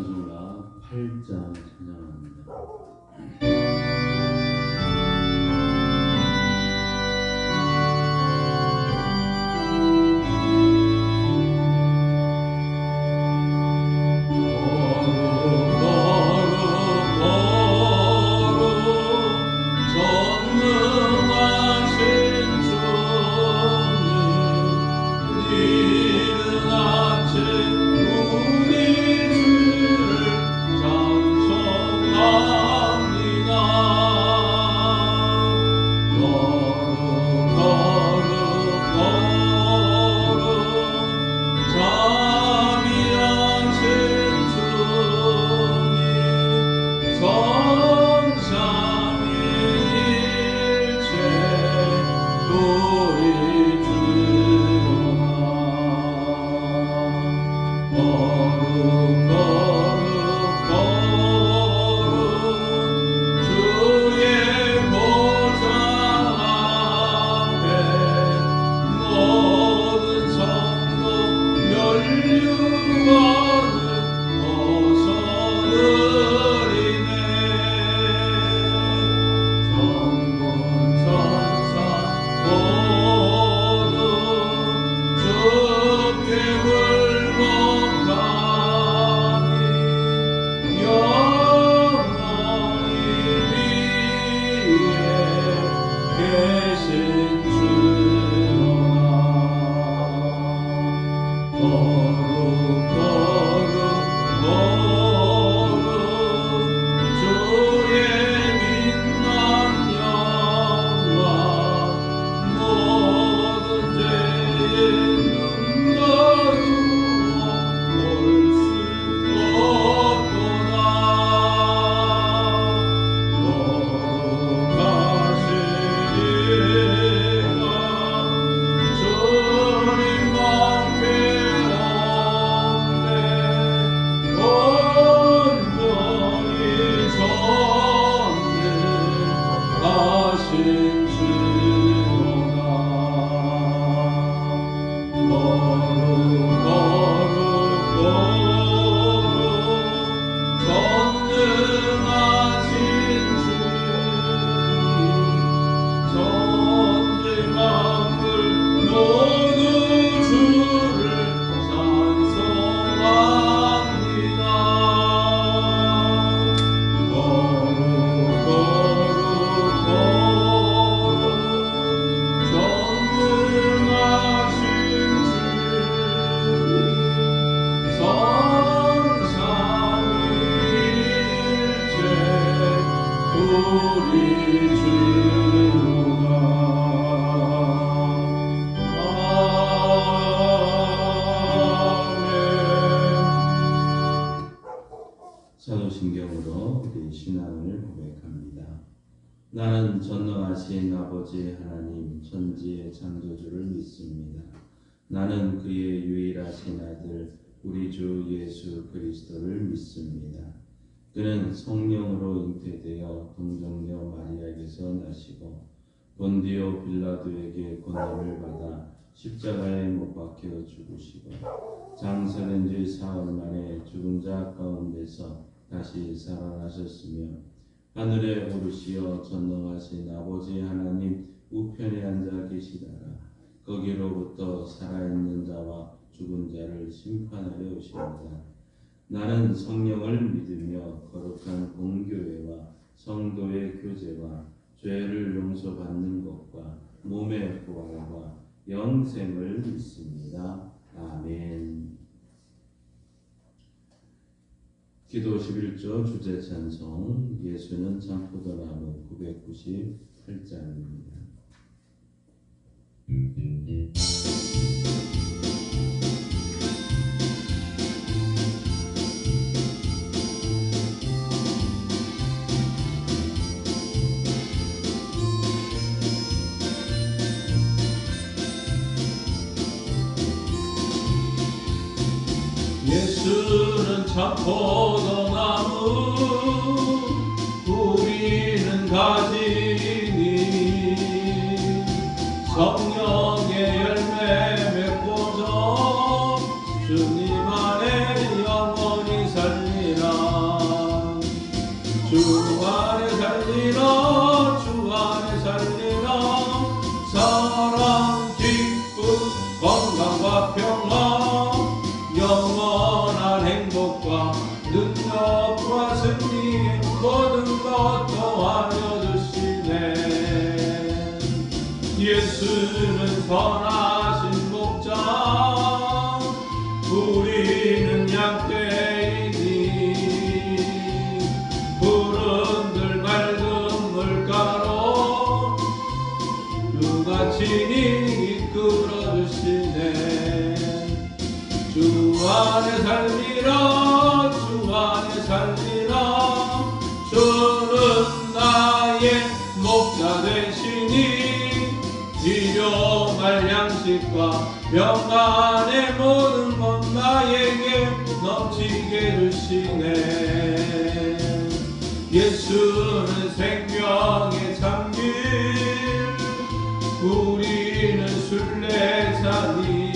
찬송가 8장 찬양합니다. 사도신경으로 우리 신앙을 고백합니다. 나는 전능하신 아버지 하나님 천지의 창조주를 믿습니다. 나는 그의 유일하신 아들 우리 주 예수 그리스도를 믿습니다. 그는 성령으로 잉태되어 동정녀 마리아에게서 나시고 본디오 빌라도에게 권능을 받아 십자가에 못 박혀 죽으시고 장사된 지 사흘 만에 죽은 자 가운데서 다시 살아나셨으며 하늘에 오르시어 전능하신 아버지 하나님 우편에 앉아 계시다가 거기로부터 살아있는 자와 죽은 자를 심판하려 오십니다. 나는 성령을 믿으며 거룩한 공교회와 성도의 교제와 죄를 용서받는 것과 몸의 부활과 영생을 믿습니다. 아멘. 기도 11조 주제 찬송 예수는 참포도나무 998장입니다. 예수는 참포도나무 우리는 가지니 성령의 열매 맺고서 주님 안에 영원히 살리라. 주 안에 살리라 주 안에 살리라 사랑 기쁨 건강과 평화 영원한 행복과 능력과 승리 모든 것 더하여 주시네 예수는 선하신 목자 우리는 양떼이니 푸른들 맑은 물가로 누가 친히 이끌어 주시네 주 안에 살리라 주 안에 살리라 주는 나의 목자 되시니 일용할 양식과 평안의 모든 것 나에게 넘치게 주시네 예수는 생명의 참길 우리는 순례자니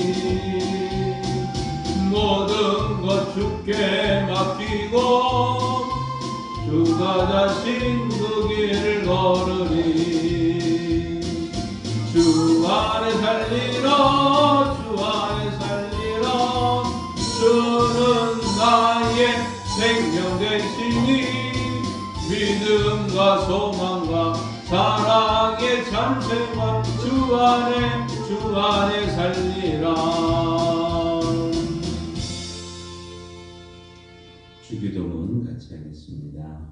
모든 것 주께 맡기고 주가 자신 그 길을 걸으리 주 안에 살리라 주 안에 살리라 주는 나의 생명 되시니 믿음과 소망과 사랑의 참생과 주 안에 살리라 주기도문 같이 하겠습니다.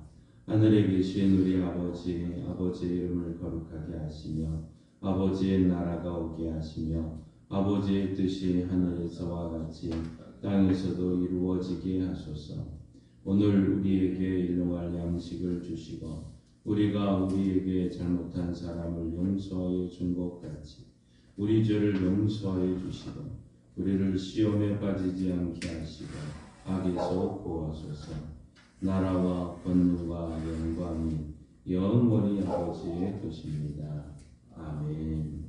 하늘에 계신 우리 아버지의 이름을 거룩하게 하시며 아버지의 나라가 오게 하시며 아버지의 뜻이 하늘에서와 같이 땅에서도 이루어지게 하소서. 오늘 우리에게 일용할 양식을 주시고 우리가 우리에게 잘못한 사람을 용서하여 준 것 같이 우리 죄를 용서하여 주시고 우리를 시험에 빠지지 않게 하시고 악에서 구하소서. 나라와 권능과 영광이 영원히 아버지의 것입니다. 아멘.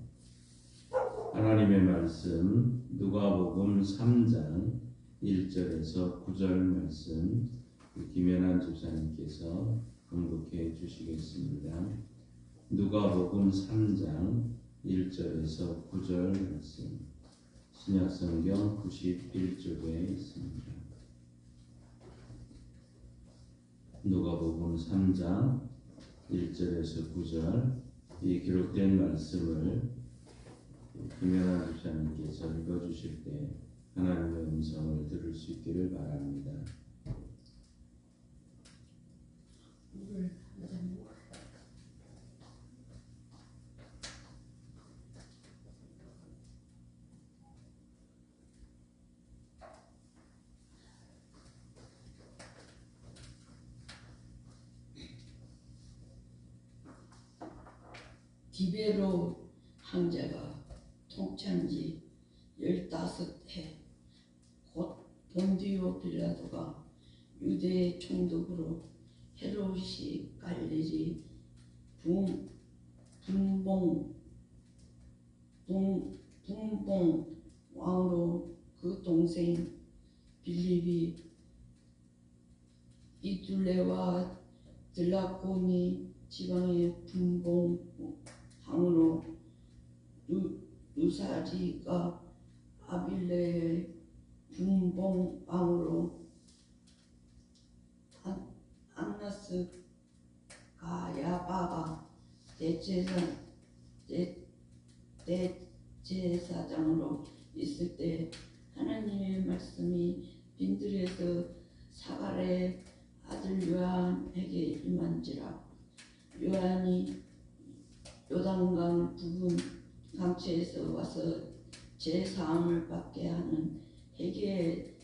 하나님의 말씀 누가복음 3장 1절에서 9절 말씀 김연한 집사님께서 공독해 주시겠습니다. 누가복음 3장 1절에서 9절 말씀 신약성경 91쪽에 있습니다. 누가복음 3장 1절에서 9절 이 기록된 말씀을 김연한 집사님께서 읽어주실 때 하나님의 음성을 들을 수 있기를 바랍니다. 디베로 황제가 통치한 지 15해 곧 본디오 빌라도가 유대의 총독으로 헤롯이 갈릴리 분봉 왕으로 그 동생 빌립이 이둘레와 들라코니 지방의 분봉 왕으로 누사리가 아빌레의 분봉 왕으로 안나스 가야바가 대제사장으로 있을 때 하나님의 말씀이 빈들에서 사갈의 아들 요한에게 임한지라. 요한이 요단강 부근 강체에서 와서 제 사함을 받게 하는 회개의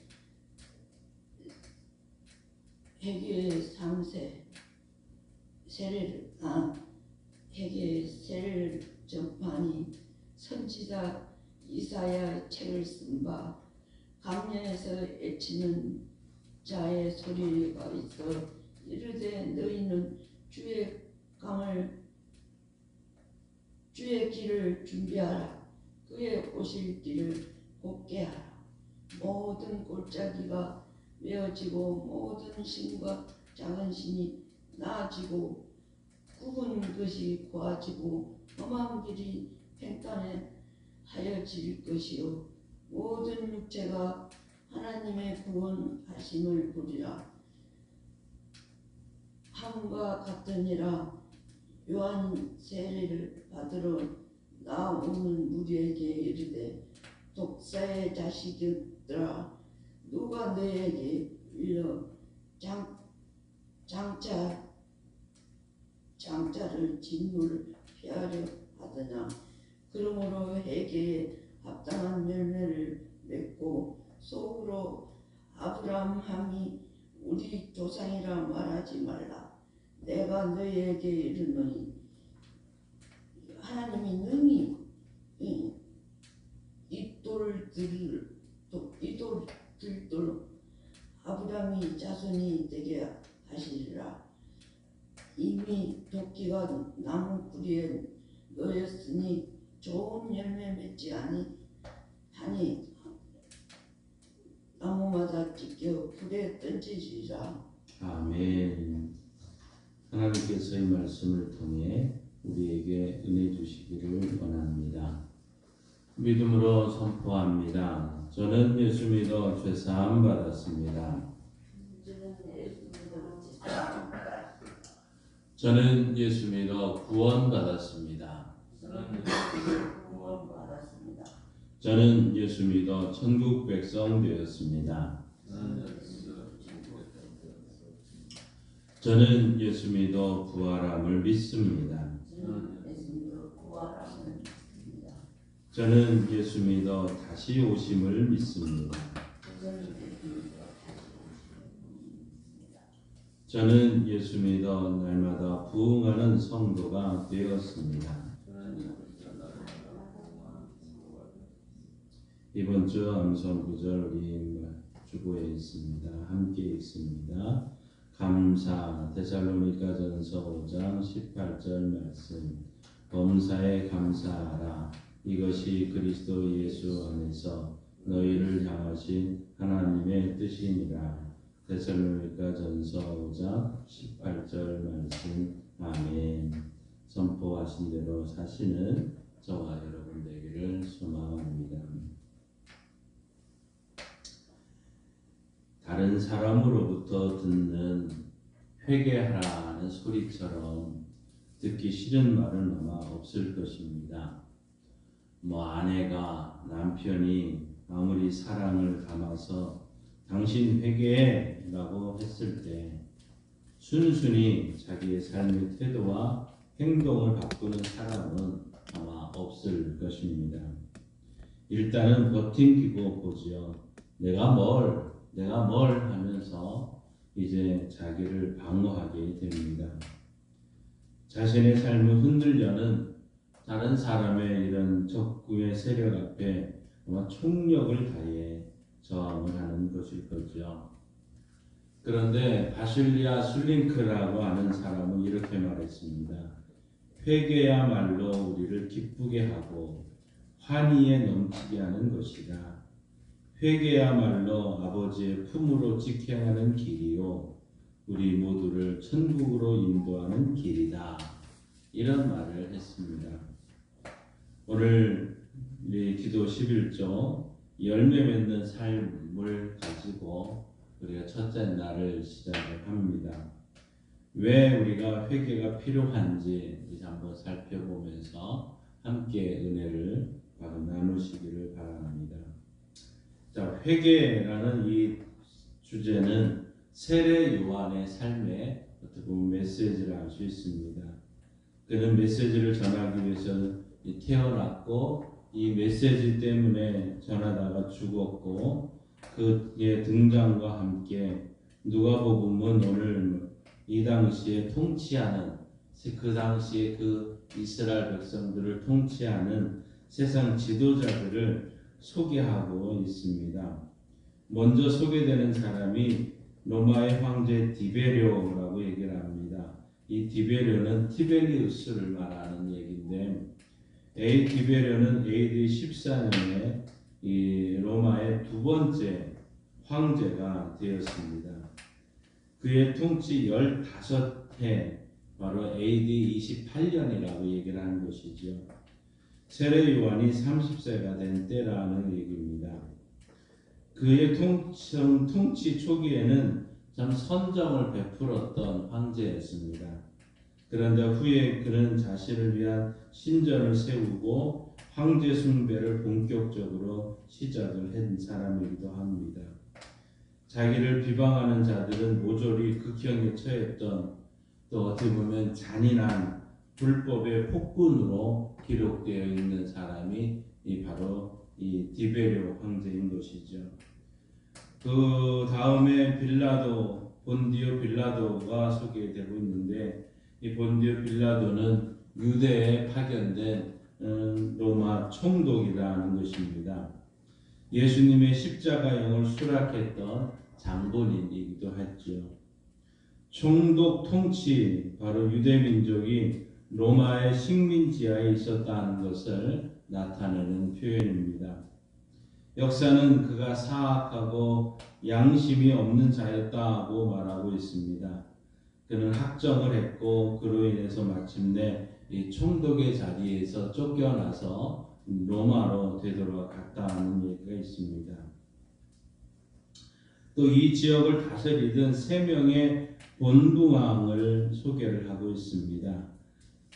세례를 전파하니 선지자 이사야 책을 쓴 바 감면에서 애치는 자의 소리가 있어 이르되 너희는 주의 길을 준비하라. 그의 오실 길을 곱게 하라. 모든 골짜기가 메어지고 모든 신과 작은 신이 나아지고 굽은 것이 고아지고 험한 길이 팽탄해 하여질 것이요 모든 육체가 하나님의 구원하심을 보리라. 함과 같으니라. 요한 세례를 받으러 나오는 무리에게 이르되 독사의 자식들아 누가 너에게 일러 장자를 진노를 피하려 하더냐. 그러므로 회개에 합당한 열매를 맺고 속으로 아브라함이 우리 조상이라 말하지 말라. 내가 너희에게 이르노니 하나님이 능히 이돌들도 아브라함이 자손이 되게 하시리라. 이미 도끼가 나무 뿌리에 놓였으니 좋은 열매 맺지 하니 나무마다 찢겨 불에 던지리라. 아멘. 하나님께서 이 말씀을 통해 우리에게 은혜 주시기를 원합니다. 믿음으로 선포합니다. 저는 예수 믿어 죄사함 받았습니다. 저는 예수 믿어 구원 받았습니다. 저는 예수 믿어 천국 백성 되었습니다. 저는 예수 믿어 부활함을 믿습니다. 저는 예수 믿어 다시 오심을 믿습니다. 저는 예수 믿어 날마다 부흥하는 성도가 되었습니다. 이번 주 암송 구절 우리 주보에 있습니다. 함께 읽습니다. 감사. 데살로니가전서 5장 18절 말씀. 범사에 감사하라. 이것이 그리스도 예수 안에서 너희를 향하신 하나님의 뜻이니라. 데살로니가전서 5장 18절 말씀. 아멘. 선포하신 대로 사시는 저와 여러분 되기를 소망합니다. 다른 사람으로부터 듣는 회개하라는 소리처럼 듣기 싫은 말은 아마 없을 것입니다. 아내가 남편이 아무리 사랑을 담아서 당신 회개해 라고 했을 때 순순히 자기의 삶의 태도와 행동을 바꾸는 사람은 아마 없을 것입니다. 일단은 버팅기고 보지요. 내가 뭘 하면서 이제 자기를 방어하게 됩니다. 자신의 삶을 흔들려는 다른 사람의 이런 적군의 세력 앞에 아마 총력을 다해 저항을 하는 것일 거죠. 그런데 바실리아 술링크라고 하는 사람은 이렇게 말했습니다. 회개야말로 우리를 기쁘게 하고 환희에 넘치게 하는 것이라. 회개야말로 아버지의 품으로 직행하는 길이요 우리 모두를 천국으로 인도하는 길이다. 이런 말을 했습니다. 오늘 우리 기도 11조 열매 맺는 삶을 가지고 우리가 첫째 날을 시작을 합니다. 왜 우리가 회개가 필요한지 이제 한번 살펴보면서 함께 은혜를 나누시기를 바랍니다. 자, 회개라는 이 주제는 세례 요한의 삶의 어떻게 보면 메시지를 알 수 있습니다. 그는 메시지를 전하기 위해서 태어났고 이 메시지 때문에 전하다가 죽었고 그의 등장과 함께 누가복음은 오늘 이 당시에 통치하는 그 당시에 그 이스라엘 백성들을 통치하는 세상 지도자들을 소개하고 있습니다. 먼저 소개되는 사람이 로마의 황제 디베료라고 얘기를 합니다. 이 디베료는 티베리우스를 말하는 얘기인데 디베료는 AD 14년에 이 로마의 두 번째 황제가 되었습니다. 그의 통치 15해, 바로 AD 28년이라고 얘기를 하는 것이죠. 세례 요한이 30세가 된 때라는 얘기입니다. 그의 통치 초기에는 참 선정을 베풀었던 황제였습니다. 그런데 후에 그는 자신을 위한 신전을 세우고 황제 숭배를 본격적으로 시작을 한 사람이기도 합니다. 자기를 비방하는 자들은 모조리 극형에 처했던, 또 어떻게 보면 잔인한 불법의 폭군으로 기록되어 있는 사람이 바로 이 디베리오 황제인 것이죠. 그 다음에 본디오 빌라도가 소개되고 있는데, 이 본디오 빌라도는 유대에 파견된 로마 총독이라는 것입니다. 예수님의 십자가형을 수락했던 장본인이기도 했죠. 총독 통치, 바로 유대민족이 로마의 식민지하에 있었다는 것을 나타내는 표현입니다. 역사는 그가 사악하고 양심이 없는 자였다고 말하고 있습니다. 그는 학정을 했고 그로 인해서 마침내 이 총독의 자리에서 쫓겨나서 로마로 되돌아갔다는 얘기가 있습니다. 또 이 지역을 다스리던 3명의 분봉왕을 소개를 하고 있습니다.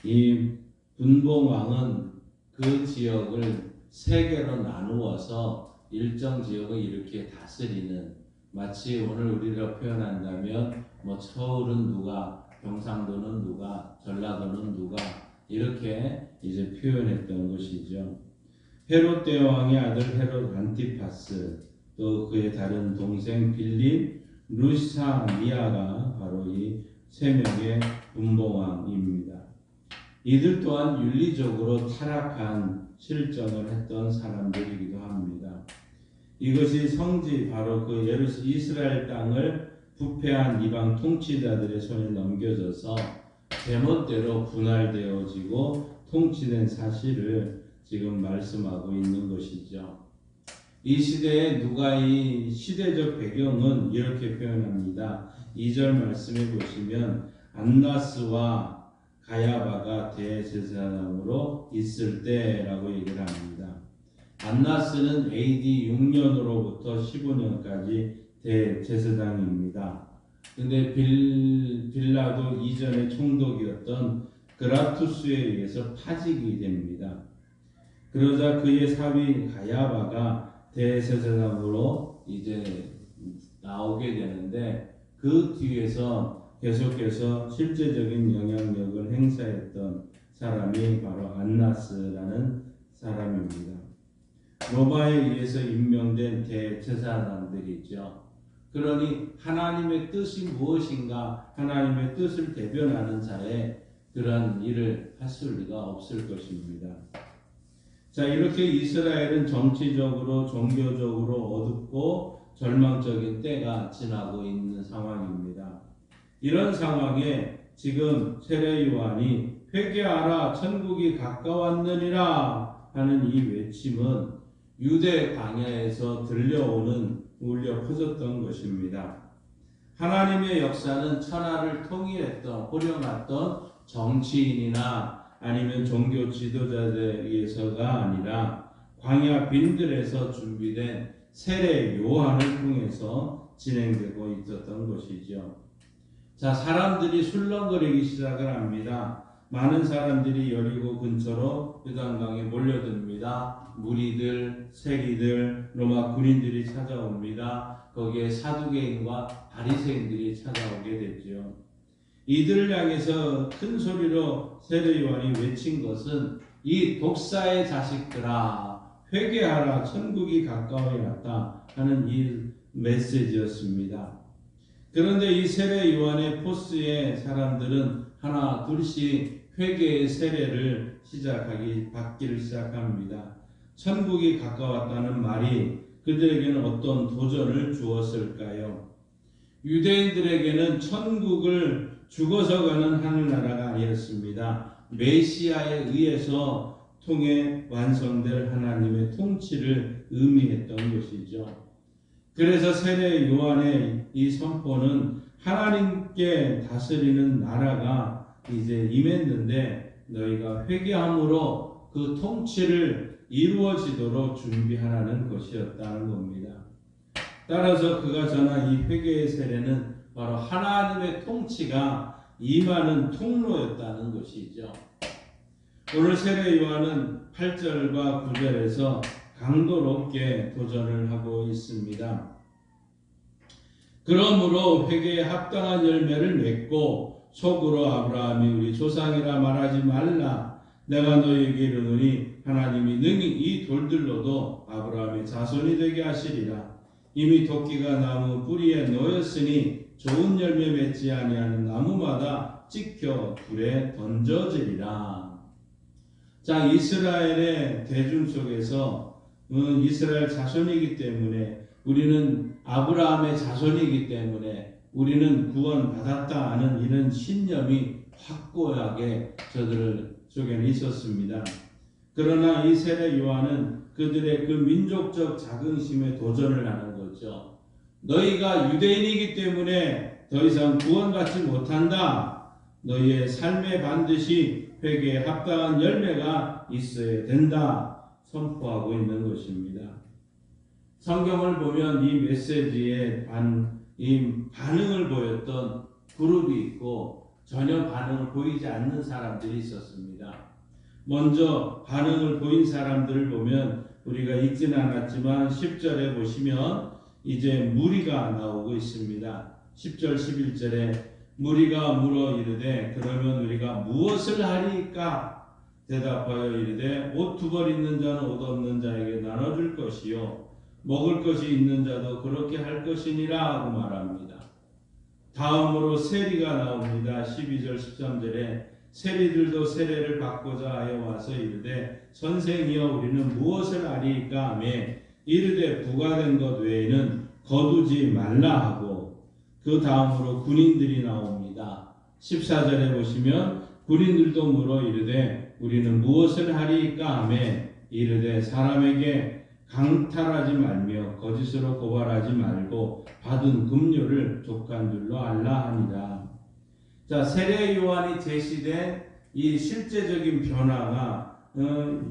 이 분봉왕은 그 지역을 3개로 나누어서 일정 지역을 이렇게 다스리는, 마치 오늘 우리로 표현한다면 서울은 누가, 경상도는 누가, 전라도는 누가, 이렇게 이제 표현했던 것이죠. 헤롯 대왕의 아들 헤롯 안티파스, 또 그의 다른 동생 빌립, 루사니아가 바로 이 3명의 분봉왕입니다. 이들 또한 윤리적으로 타락한 실정을 했던 사람들이기도 합니다. 이것이 성지, 바로 그 이스라엘 땅을 부패한 이방 통치자들의 손에 넘겨져서 제멋대로 분할되어지고 통치된 사실을 지금 말씀하고 있는 것이죠. 이 시대에 누가의 시대적 배경은 이렇게 표현합니다. 2절 말씀해 보시면 안나스와 가야바가 대제사장으로 있을 때라고 얘기를 합니다. 안나스는 AD 6년으로부터 15년까지 대제사장입니다. 근데 빌라도 이전의 총독이었던 그라투스에 의해서 파직이 됩니다. 그러자 그의 사위 가야바가 대제사장으로 이제 나오게 되는데, 그 뒤에서 계속해서 실제적인 영향력을 행사했던 사람이 바로 안나스라는 사람입니다. 로마에 의해서 임명된 대제사장들이죠. 그러니 하나님의 뜻이 무엇인가, 하나님의 뜻을 대변하는 자의 그런 일을 했을 리가 없을 것입니다. 자, 이렇게 이스라엘은 정치적으로, 종교적으로 어둡고 절망적인 때가 지나고 있는 상황입니다. 이런 상황에 지금 세례 요한이 회개하라 천국이 가까웠느니라 하는 이 외침은 유대 광야에서 들려오는 울려 퍼졌던 것입니다. 하나님의 역사는 천하를 통일했던, 호령했던 정치인이나 아니면 종교 지도자들에 의해서가 아니라 광야 빈들에서 준비된 세례 요한을 통해서 진행되고 있었던 것이죠. 자, 사람들이 술렁거리기 시작을 합니다. 많은 사람들이 여리고 근처로 요단강에 몰려듭니다. 무리들, 세리들, 로마 군인들이 찾아옵니다. 거기에 사두개인과 바리새인들이 찾아오게 되죠. 이들을 향해서 큰 소리로 세례 요한이 외친 것은 이 독사의 자식들아, 회개하라 천국이 가까이 왔다 하는 이 메시지였습니다. 그런데 이 세례 요한의 포스의 사람들은 하나 둘씩 회개의 세례를 받기를 시작합니다. 천국이 가까웠다는 말이 그들에게는 어떤 도전을 주었을까요? 유대인들에게는 천국을 죽어서 가는 하늘나라가 아니었습니다. 메시아에 의해서 통해 완성될 하나님의 통치를 의미했던 것이죠. 그래서 세례 요한의 이 선포는 하나님께 다스리는 나라가 이제 임했는데 너희가 회개함으로 그 통치를 이루어지도록 준비하라는 것이었다는 겁니다. 따라서 그가 전한 이 회개의 세례는 바로 하나님의 통치가 임하는 통로였다는 것이죠. 오늘 세례 요한은 8절과 9절에서 강도 높게 도전을 하고 있습니다. 그러므로 회개에 합당한 열매를 맺고 속으로 아브라함이 우리 조상이라 말하지 말라. 내가 너희에게 이르노니 하나님이 능히 이 돌들로도 아브라함의 자손이 되게 하시리라. 이미 도끼가 나무 뿌리에 놓였으니 좋은 열매 맺지 아니하는 나무마다 찍혀 불에 던져지리라. 자, 이스라엘의 대중 속에서 이스라엘 자손이기 때문에 우리는 아브라함의 자손이기 때문에 우리는 구원받았다 하는 이런 신념이 확고하게 저들 속에는 있었습니다. 그러나 이 세례 요한은 그들의 그 민족적 자긍심에 도전을 하는 거죠. 너희가 유대인이기 때문에 더 이상 구원받지 못한다. 너희의 삶에 반드시 회개에 합당한 열매가 있어야 된다. 선포하고 있는 것입니다. 성경을 보면 이 메시지에 반응을 보였던 그룹이 있고 전혀 반응을 보이지 않는 사람들이 있었습니다. 먼저 반응을 보인 사람들을 보면 우리가 읽지는 않았지만 10절에 보시면 이제 무리가 나오고 있습니다. 10절 11절에 무리가 물어 이르되 그러면 우리가 무엇을 하리까? 대답하여 이르되 옷 두 벌 있는 자는 옷 없는 자에게 나눠줄 것이요 먹을 것이 있는 자도 그렇게 할 것이니라 하고 말합니다. 다음으로 세리가 나옵니다. 12절 13절에 세리들도 세례를 받고자 하여 와서 이르되 선생이여 우리는 무엇을 하리이까 하며 이르되 부과된 것 외에는 거두지 말라 하고 그 다음으로 군인들이 나옵니다. 14절에 보시면 군인들도 물어 이르되 우리는 무엇을 하리이까 하며 이르되 사람에게 강탈하지 말며 거짓으로 고발하지 말고 받은 급료를 족한 줄로 알라 하니라. 자, 세례 요한이 제시된 이 실제적인 변화가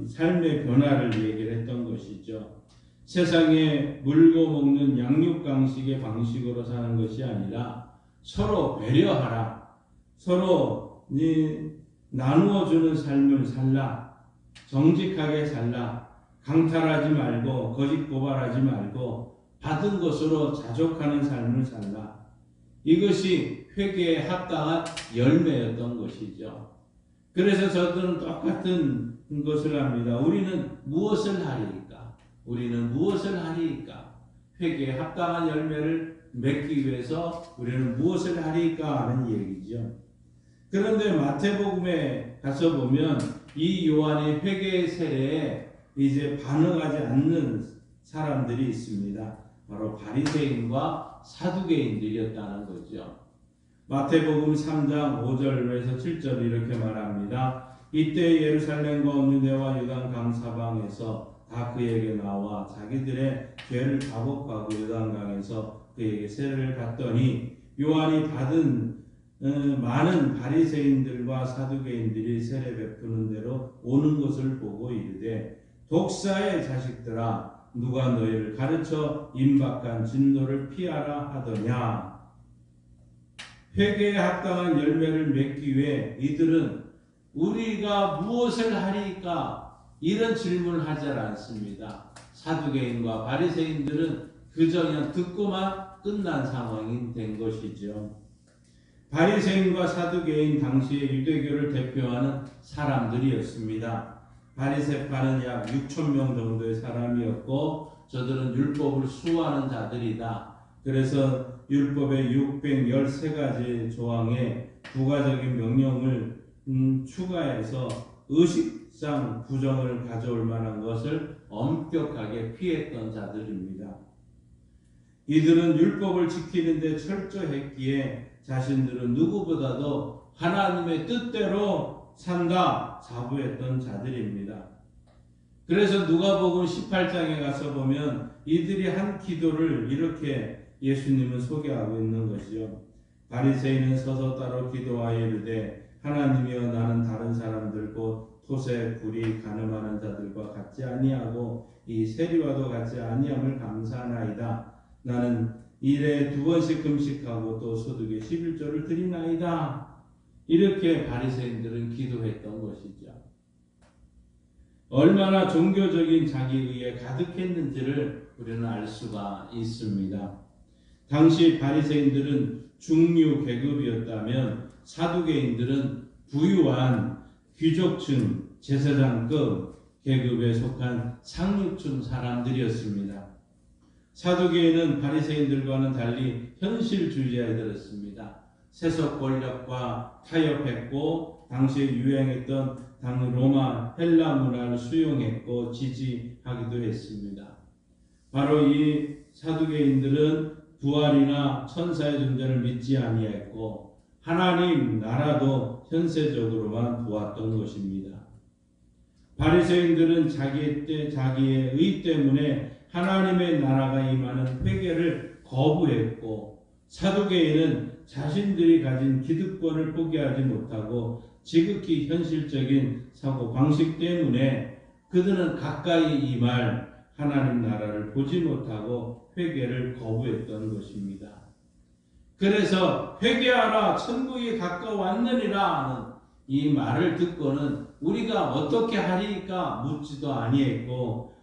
삶의 변화를 얘기를 했던 것이죠. 세상에 물고 먹는 양육강식의 방식으로 사는 것이 아니라 서로 배려하라. 서로 나누어주는 삶을 살라. 정직하게 살라. 강탈하지 말고 거짓 고발하지 말고 받은 것으로 자족하는 삶을 살라. 이것이 회개에 합당한 열매였던 것이죠. 그래서 저들은 똑같은 것을 합니다. 우리는 무엇을 하리이까? 우리는 무엇을 하리이까? 회개에 합당한 열매를 맺기 위해서 우리는 무엇을 하리이까 하는 얘기죠. 그런데 마태복음에 가서 보면 이 요한의 회개의 세례에 이제 반응하지 않는 사람들이 있습니다. 바로 바리새인과 사두개인들이었다는 거죠. 마태복음 3장 5절에서 7절 이렇게 말합니다. 이때 예루살렘과 온 유대와 요단강 사방에서 다 그에게 나와 자기들의 죄를 다복하고 요단강에서 그에게 세례를 받더니 요한이 받은 많은 바리새인들과 사두개인들이 세례 베푸는 대로 오는 것을 보고 이르되 독사의 자식들아 누가 너희를 가르쳐 임박한 진노를 피하라 하더냐. 회개에 합당한 열매를 맺기 위해 이들은 우리가 무엇을 하리까 이런 질문을 하지 않습니다. 사두개인과 바리새인들은 그저 그냥 듣고만 끝난 상황이 된 것이죠. 바리새인과 사두개인 당시의 유대교를 대표하는 사람들이었습니다. 바리새파는 약 6,000명 정도의 사람이었고 저들은 율법을 수호하는 자들이다. 그래서 율법의 613가지 조항에 부가적인 명령을 추가해서 의식상 부정을 가져올 만한 것을 엄격하게 피했던 자들입니다. 이들은 율법을 지키는 데 철저했기에 자신들은 누구보다도 하나님의 뜻대로 산다 자부했던 자들입니다. 그래서 누가복음 18장에 가서 보면 이들이 한 기도를 이렇게 예수님은 소개하고 있는 것이요. 바리새인은 서서 따로 기도하여 이르되 하나님이여 나는 다른 사람들 곧 토세 불이 가늠하는 자들과 같지 아니하고 이 세리와도 같지 아니함을 감사하나이다. 나는 일에 2번씩 금식하고 또 소득의 11조를 드리나이다. 이렇게 바리새인들은 기도했던 것이죠. 얼마나 종교적인 자기의에 가득했는지를 우리는 알 수가 있습니다. 당시 바리새인들은 중류 계급이었다면 사두개인들은 부유한 귀족층, 제사장급 계급에 속한 상류층 사람들이었습니다. 사두개인은 바리새인들과는 달리 현실주의자들이었습니다. 세속 권력과 타협했고 당시에 유행했던 로마 헬라 문화를 수용했고 지지하기도 했습니다. 바로 이 사두개인들은 부활이나 천사의 존재를 믿지 아니했고 하나님 나라도 현세적으로만 보았던 것입니다. 바리새인들은 자기의 의 때문에 하나님의 나라가 임하는 회개를 거부했고 사두개인은 자신들이 가진 기득권을 포기하지 못하고 지극히 현실적인 사고 방식 때문에 그들은 가까이 임할 하나님 나라를 보지 못하고 회개를 거부했던 것입니다. 그래서 회개하라 천국이 가까웠느니라 하는 이 말을 듣고는 우리가 어떻게 하리까 묻지도 아니했고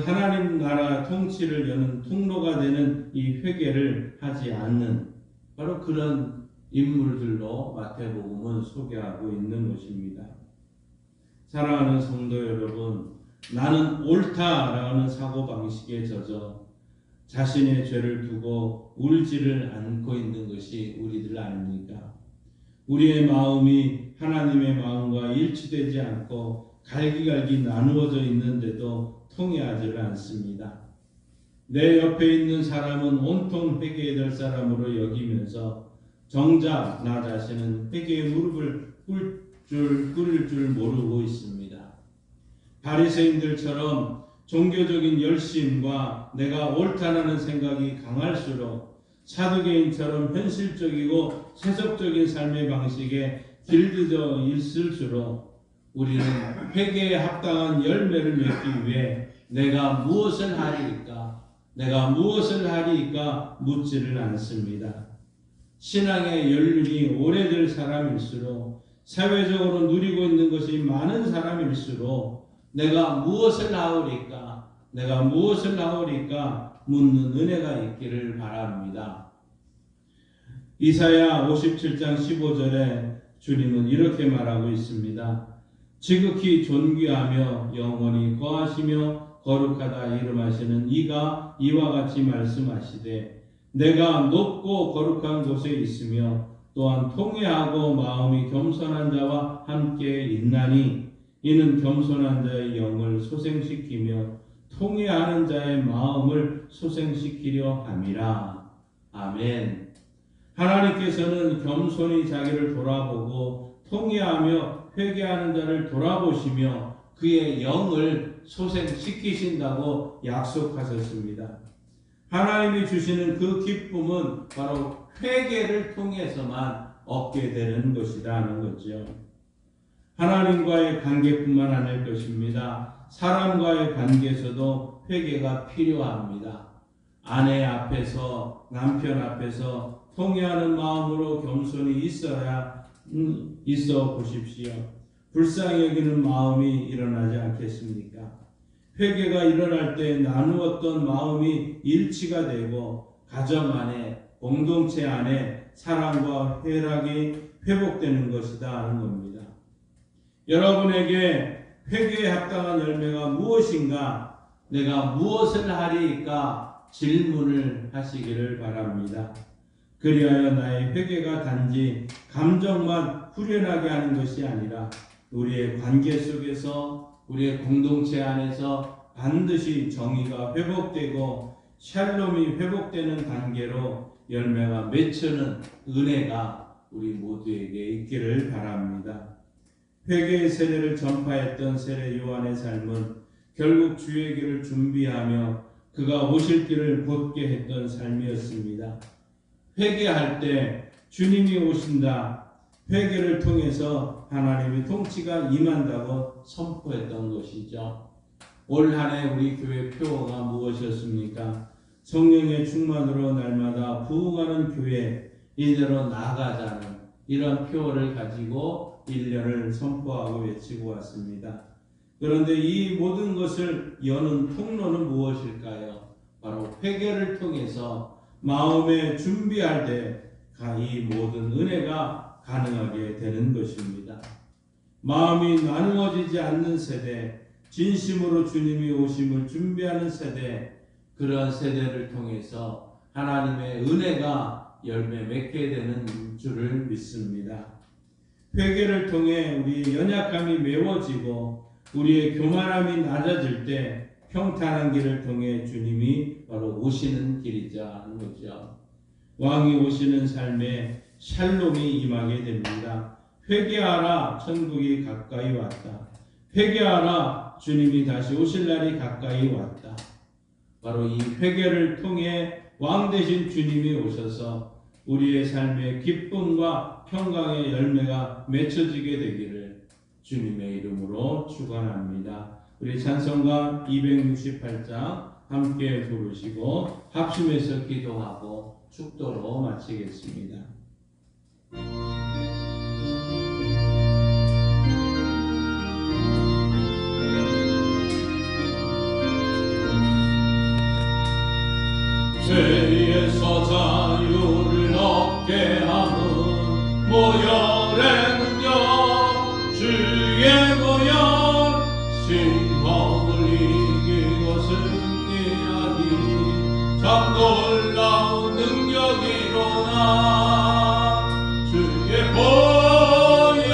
하나님 나라 통치를 여는 통로가 되는 이 회개를 하지 않는 바로 그런 인물들로 마태복음은 소개하고 있는 것입니다. 사랑하는 성도 여러분, 나는 옳다라는 사고방식에 젖어 자신의 죄를 두고 울지를 않고 있는 것이 우리들 아닙니까? 우리의 마음이 하나님의 마음과 일치되지 않고 갈기갈기 나누어져 있는데도 통해하지를 않습니다. 내 옆에 있는 사람은 온통 회개해야 될 사람으로 여기면서 정작 나 자신은 회개의 무릎을 꿇을 줄 모르고 있습니다. 바리새인들처럼 종교적인 열심과 내가 옳다는 생각이 강할수록 사두개인처럼 현실적이고 세속적인 삶의 방식에 길들여 있을수록 우리는 회개에 합당한 열매를 맺기 위해 내가 무엇을 하리까 묻지를 않습니다. 신앙의 연륜이 오래될 사람일수록 사회적으로 누리고 있는 것이 많은 사람일수록 내가 무엇을 하오리까 묻는 은혜가 있기를 바랍니다. 이사야 57장 15절에 주님은 이렇게 말하고 있습니다. 지극히 존귀하며 영원히 거하시며 거룩하다 이름하시는 이가 이와 같이 말씀하시되 내가 높고 거룩한 곳에 있으며 또한 통회하고 마음이 겸손한 자와 함께 있나니 이는 겸손한 자의 영을 소생시키며 통회하는 자의 마음을 소생시키려 함이라. 아멘. 하나님께서는 겸손히 자기를 돌아보고 통회하며 회개하는 자를 돌아보시며 그의 영을 소생시키신다고 약속하셨습니다. 하나님이 주시는 그 기쁨은 바로 회개를 통해서만 얻게 되는 것이라는 거죠. 하나님과의 관계뿐만 아닐 것입니다. 사람과의 관계에서도 회개가 필요합니다. 아내 앞에서 남편 앞에서 통회하는 마음으로 겸손히 있어 보십시오. 불쌍히 여기는 마음이 일어나지 않겠습니까? 회개가 일어날 때 나누었던 마음이 일치가 되고 가정 안에 공동체 안에 사랑과 회락이 회복되는 것이다 하는 겁니다. 여러분에게 회개에 합당한 열매가 무엇인가, 내가 무엇을 하리까 질문을 하시기를 바랍니다. 그리하여 나의 회개가 단지 감정만 후련하게 하는 것이 아니라 우리의 관계 속에서 우리의 공동체 안에서 반드시 정의가 회복되고 샬롬이 회복되는 단계로 열매가 맺히는 은혜가 우리 모두에게 있기를 바랍니다. 회개의 세례를 전파했던 세례 요한의 삶은 결국 주의 길을 준비하며 그가 오실 길을 곧게 했던 삶이었습니다. 회개할 때 주님이 오신다. 회개를 통해서 하나님의 통치가 임한다고 선포했던 것이죠. 올 한 해 우리 교회 표어가 무엇이었습니까? 성령의 충만으로 날마다 부흥하는 교회, 이대로 나아가자는 이런 표어를 가지고 1년을 선포하고 외치고 왔습니다. 그런데 이 모든 것을 여는 통로는 무엇일까요? 바로 회개를 통해서 마음에 준비할 때 이 모든 은혜가 가능하게 되는 것입니다. 마음이 나누어지지 않는 세대, 진심으로 주님이 오심을 준비하는 세대, 그러한 세대를 통해서 하나님의 은혜가 열매 맺게 되는 줄을 믿습니다. 회개를 통해 우리 연약함이 메워지고 우리의 교만함이 낮아질 때 평탄한 길을 통해 주님이 바로 오시는 길이자 하는 거죠. 왕이 오시는 삶에 샬롬이 임하게 됩니다. 회개하라, 천국이 가까이 왔다. 회개하라, 주님이 다시 오실 날이 가까이 왔다. 바로 이 회개를 통해 왕 되신 주님이 오셔서 우리의 삶의 기쁨과 평강의 열매가 맺혀지게 되기를 주님의 이름으로 축원합니다. 우리 찬송가 268장 함께 부르시고 합심해서 기도하고 축도로 마치겠습니다. 죄에서 자유를 얻게 하는 모열에는요 주의 모열 신험을 이기고 승리하니 참 놀라운 능력이로나 주의 보혈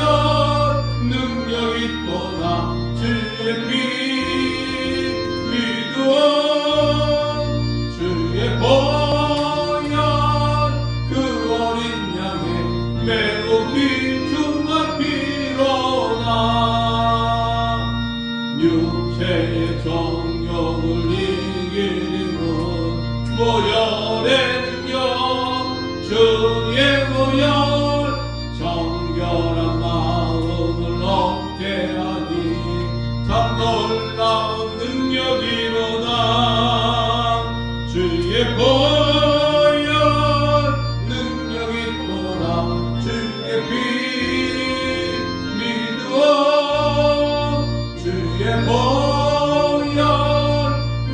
능력이 또나 주의 피 위두어 주의 보혈 그 어린 양의 매우 귀중한 피로나 육체의 정욕을 이기는 모열의 능력 주의 모열 정결한 마음을 얻게 하니 참 놀라운 능력이로다 주의 보혈 능력이 또나 주의 피 믿어 주의 보혈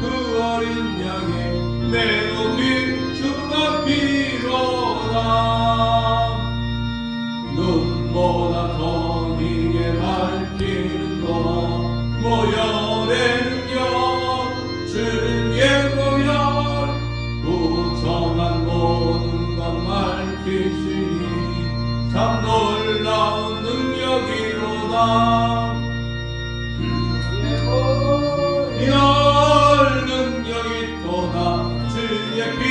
그 어린 양의 매우 귀중한 피로다 눈보다 더 희게 밝히는 것 모열의 능력 주의 모열 부정한 모든 것 밝히시니 참 놀라운 능력이로다 열 능력이 또나 주의 피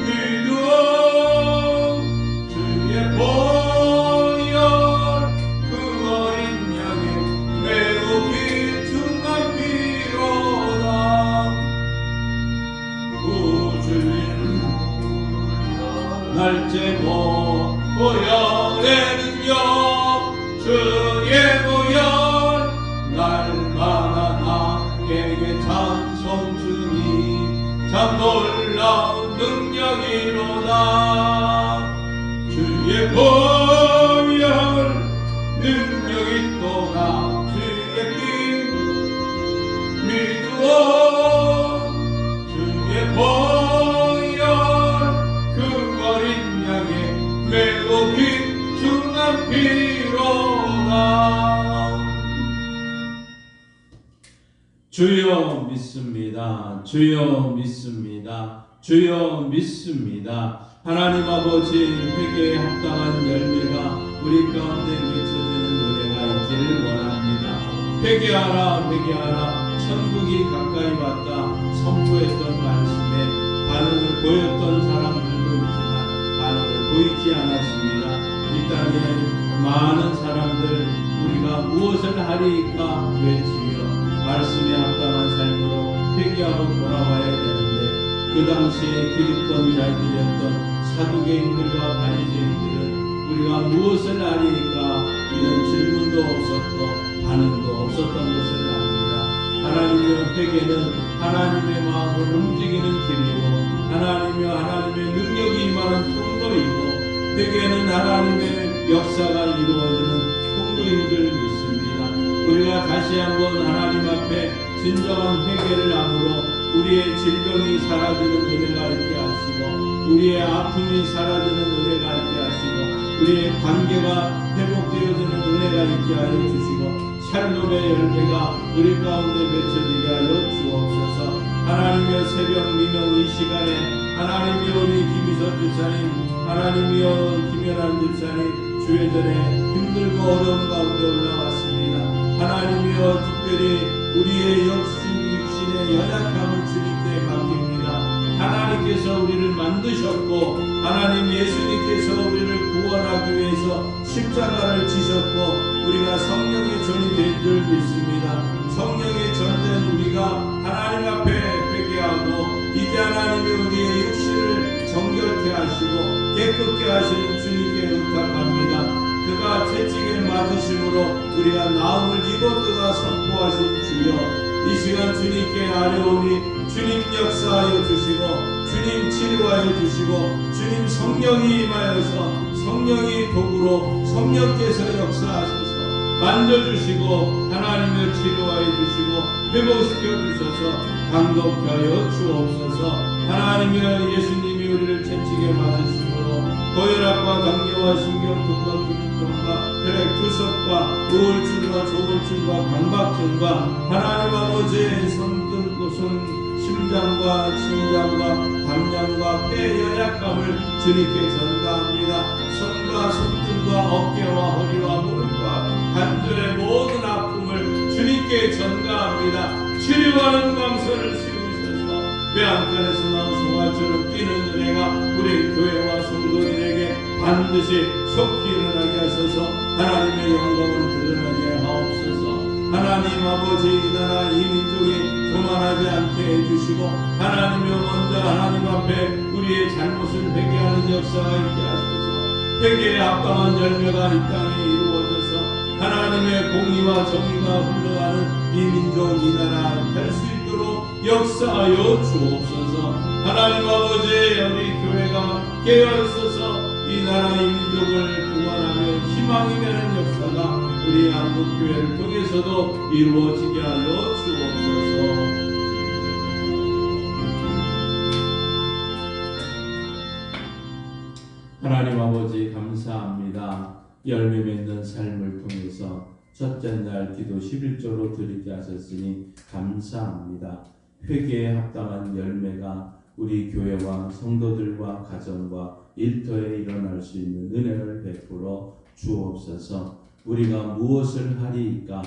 위두어 주의 보혈 그 어린 양의 매우 귀중한 피로다 구주인 날째 보혈의 능력 주의 보혈 날마다 나에게 찬송 주니 참 놀라운 능력이로다 주의 보혈 능력이 또나 주의 피 믿어 주의 보혈 그 어린 양의 매우 귀중한 피로다 주여 믿습니다. 주여 믿습니다. 주여 믿습니다. 하나님 아버지 회개에 합당한 열매가 우리 가운데 맺혀지는 은혜가 있기를 원합니다. 회개하라 회개하라 천국이 가까이 왔다 선포했던 말씀에 반응을 보였던 사람들도 있지만 반응을 보이지 않았습니다. 이 땅에 많은 사람들 우리가 무엇을 하리까 외치며 말씀에 합당한 삶으로 회개하고 돌아와야 되는데 이 그 당시에 기득권자들이었던 사두개인들과 바리새인들은 우리가 무엇을 아리까 이런 질문도 없었고 반응도 없었던 것을 압니다. 하나님의 회개는 하나님의 마음을 움직이는 길이고 하나님의 능력이 임하는 통로이고 회개는 하나님의 역사가 이루어지는 통로인 줄 믿습니다. 우리가 다시 한번 하나님 앞에 진정한 회개를 함으로 우리의 질병이 사라지는 은혜가 있게 하시고 우리의 아픔이 사라지는 은혜가 있게 하시고 우리의 관계가 회복되어지는 은혜가 있게 하여 주시고 샬롬의 열매가 우리 가운데 맺혀지게 하여 주옵소서. 하나님의 새벽 미명 이 시간에 하나님이여 우리 김희선 집사님 하나님이여 김연한 집사님 주회전에 힘들고 어려운 가운데 올라왔습니다. 하나님이여 특별히 우리의 육신의 연약함을 주님께 맡깁니다. 하나님께서 우리를 만드셨고 하나님 예수님께서 우리를 구원하기 위해서 십자가를 지셨고 우리가 성령의 전이 된 줄 믿습니다. 성령의 전된 우리가 하나님 앞에 회개하고 이제 하나님이 우리의 육신을 정결케 하시고 깨끗게 하시는 주님께 의탁합니다. 그가 채찍에 맞으심으로 우리가 나음을 입었다가 선포하신 주여 이 시간 주님께 아뢰오니 주님 역사하여 주시고 주님 치료하여 주시고 주님 성령이 임하여서 성령이 도구로 성령께서 역사하셔서 만져주시고 하나님을 치료하여 주시고 회복시켜 주셔서 감독케 하여 주옵소서. 하나님의 예수님이 우리를 채찍에 맞으심으로 고혈압과 당뇨와 신경통과 근육통과 혈액 투석과 우울증과 조울증과 강박증과 하나님 아버지의 심장과 심장과 담량과 폐 연약함을 주님께 전가합니다. 손과 손등과 어깨와 허리와 무릎과 관절의 모든 아픔을 주님께 전가합니다. 치료하는 광선을 씌우셔서 뼈안간에서 나온 송아처럼 뛰는 은혜가 우리 교회와 성도들에게 반드시 속히 일어나게 하셔서 하나님의 영광을 드러나게 하옵소서. 하나님 아버지 이 나라 이 민족이 교만하지 않게 해주시고 하나님여 먼저 하나님 앞에 우리의 잘못을 회개하는 역사가 있게 하셔서 회개에 합당한 열매가 이 땅에 이루어져서 하나님의 공의와 정의가 흘러가는 이 민족 이 나라 될 수 있도록 역사하여 주옵소서. 하나님 아버지 우리 교회가 깨어있어서 이 나라 이 민족을 구원하며 희망이 되는 역사가 우리 한국교회를 통해서도 이루어지게 하여 주옵소서. 하나님 아버지 감사합니다. 열매 맺는 삶을 통해서 첫째 날 기도 11조로 드리게 하셨으니 감사합니다. 회개에 합당한 열매가 우리 교회와 성도들과 가정과 일터에 일어날 수 있는 은혜를 베풀어 주옵소서. 우리가 무엇을 하리이까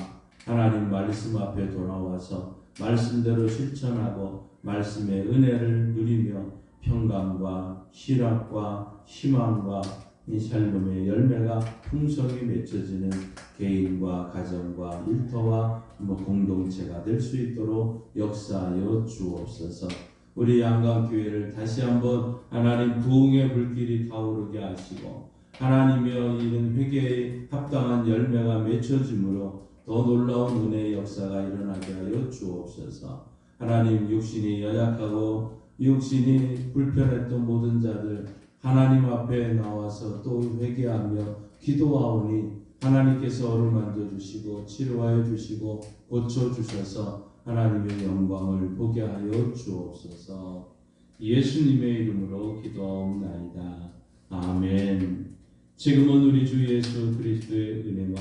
하나님 말씀 앞에 돌아와서 말씀대로 실천하고 말씀의 은혜를 누리며 평강과 희락과 희망과 이 샬롬의 열매가 풍성히 맺혀지는 개인과 가정과 일터와 공동체가 될 수 있도록 역사하여 주옵소서. 우리 양강교회를 다시 한번 하나님 부흥의 불길이 타오르게 하시고 하나님이여 이런 회개에 합당한 열매가 맺혀짐으로 더 놀라운 은혜의 역사가 일어나게 하여 주옵소서. 하나님 육신이 연약하고 육신이 불편했던 모든 자들 하나님 앞에 나와서 또 회개하며 기도하오니 하나님께서 어루만져 주시고 치료하여 주시고 고쳐 주셔서 하나님의 영광을 보게 하여 주옵소서. 예수님의 이름으로 기도하옵나이다. 아멘. 지금은 우리 주 예수 그리스도의 은혜와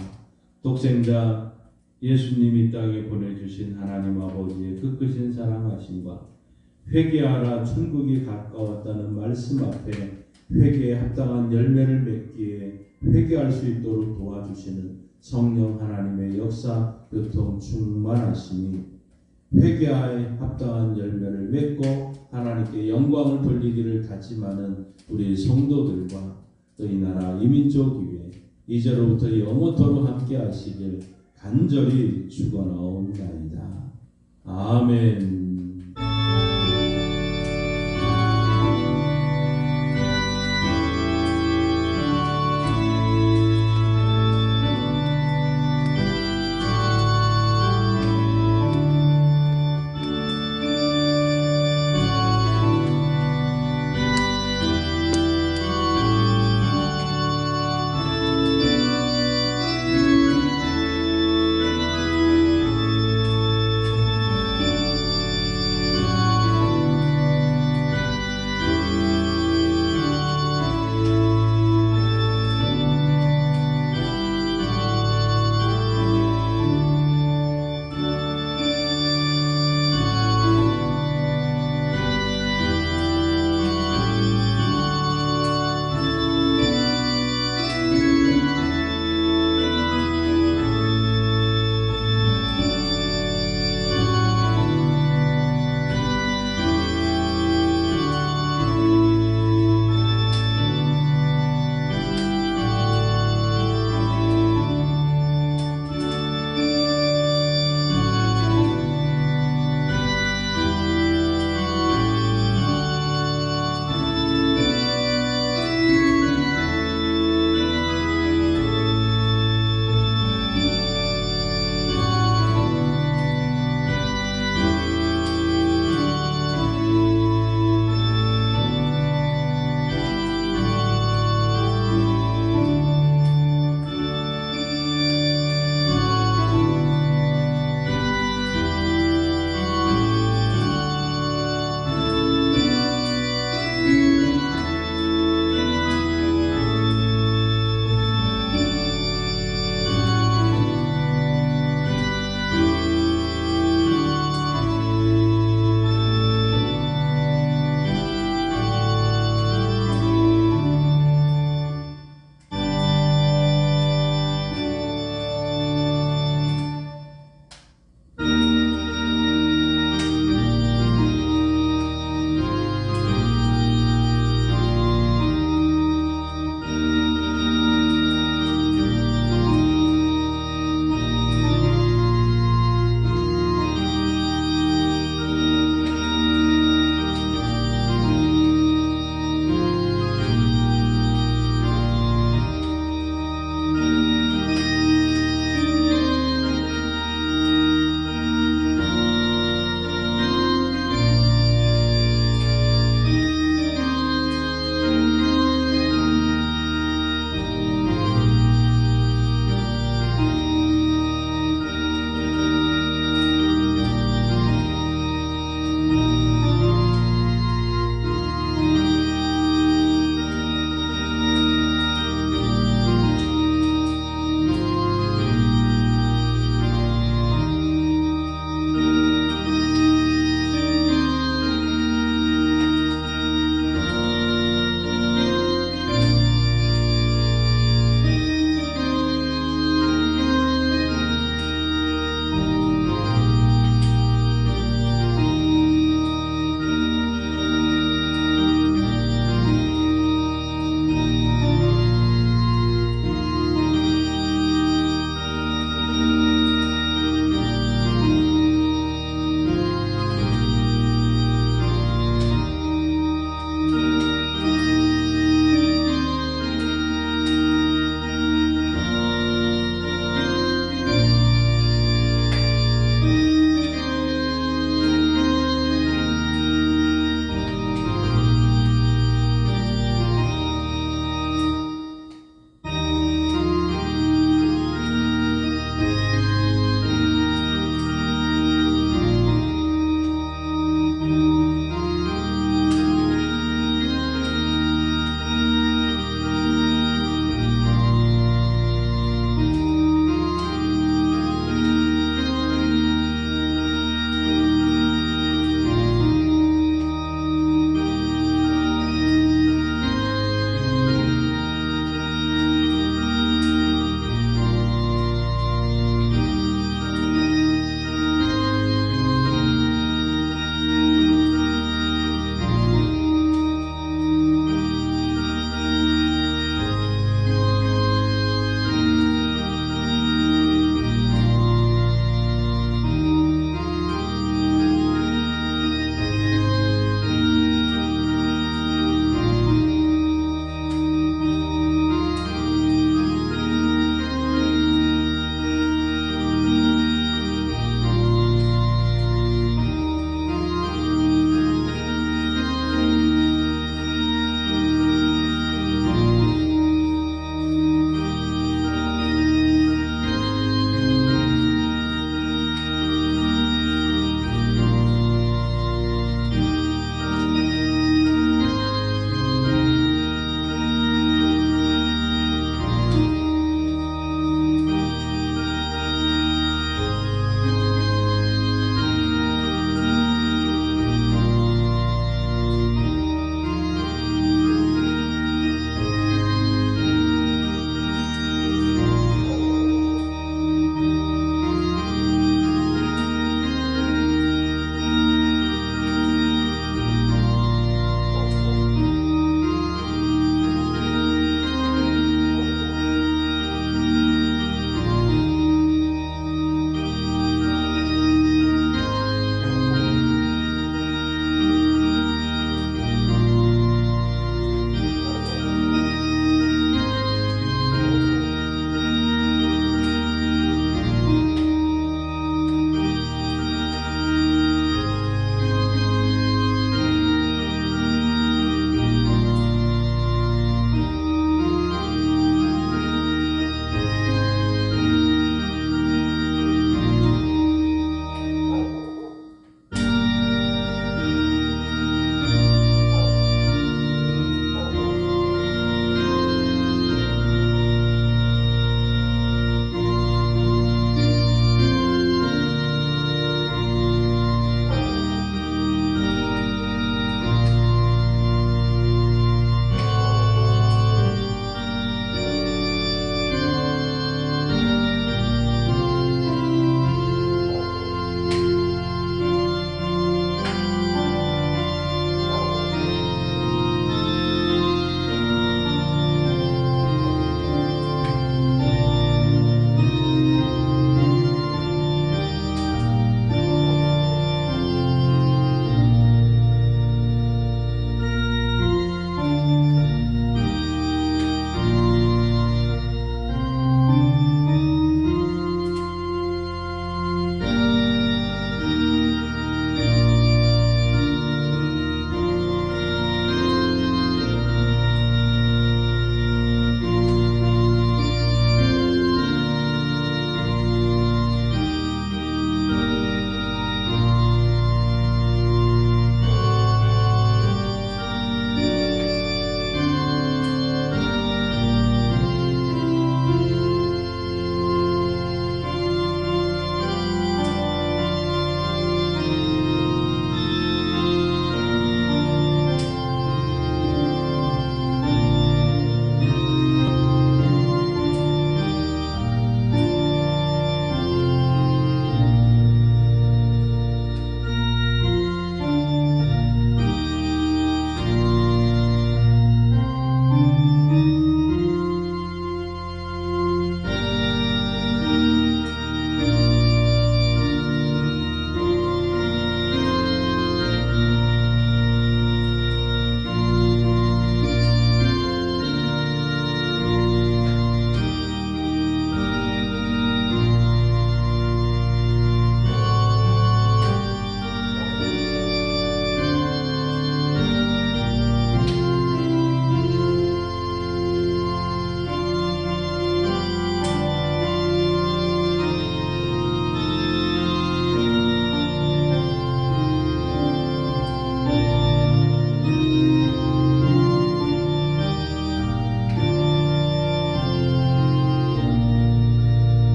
독생자 예수님이 땅에 보내주신 하나님 아버지의 그 크신 사랑하심과 회개하라 천국이 가까웠다는 말씀 앞에 회개에 합당한 열매를 맺기에 회개할 수 있도록 도와주시는 성령 하나님의 역사 교통 충만하시니 회개에 합당한 열매를 맺고 하나님께 영광을 돌리기를 다짐하는 우리 성도들과 또 이 나라 이민족 위에 이제로부터 영원토록 함께 하시길 간절히 축원하옵나이다. 아멘.